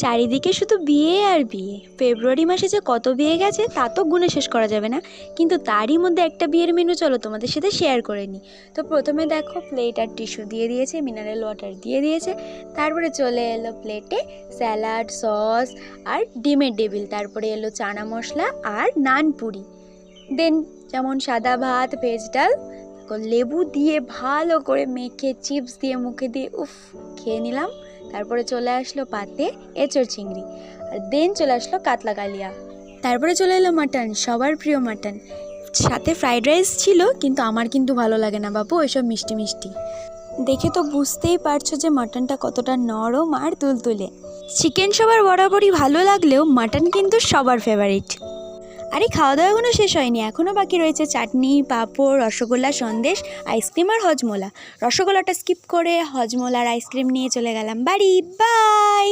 চারিদিকে শুধু বিয়ে আর বিয়ে। ফেব্রুয়ারি মাসে যে কত বিয়ে গেছে তা তো গুণে শেষ করা যাবে না, কিন্তু তারই মধ্যে একটা বিয়ের মেনু চলো তোমাদের সাথে শেয়ার করে নিই। তো প্রথমে দেখো প্লেট আর টিস্যু দিয়ে দিয়েছে, মিনারেল ওয়াটার দিয়ে দিয়েছে, তারপরে চলে এলো প্লেটে স্যালাড, সস আর ডিমের ডেভিল, তারপরে এলো চানা মশলা আর নান পুরি, দেন যেমন সাদা ভাত, ভেজ ডাল, লেবু দিয়ে ভালো করে মেখে চিপস দিয়ে মুখে দিয়ে উফ খেয়ে নিলাম। তারপরে চলে আসলো পাতে এঁচড় চিংড়ি, আর দেন চলে আসলো কাতলা কালিয়া, তারপরে চলে এলো মাটন, সবার প্রিয় মাটন, সাথে ফ্রাইড রাইস ছিল, কিন্তু আমার কিন্তু ভালো লাগে না বাবু ওইসব মিষ্টি মিষ্টি। দেখে তো বুঝতেই পারছো যে মাটনটা কতটা নরম আর তুলতুলে। চিকেন সবার বরাবরই ভালো লাগলেও মাটন কিন্তু সবার ফেভারিট। আরে খাওয়া দাওয়া এখনও শেষ হয়নি, এখনও বাকি রয়েছে চাটনি, পাঁপড়, রসগোল্লা, সন্দেশ, আইসক্রিম আর হজমোলা। রসগোল্লাটা স্কিপ করে হজমোলা আর আইসক্রিম নিয়ে চলে গেলাম বাড়ি। বাই।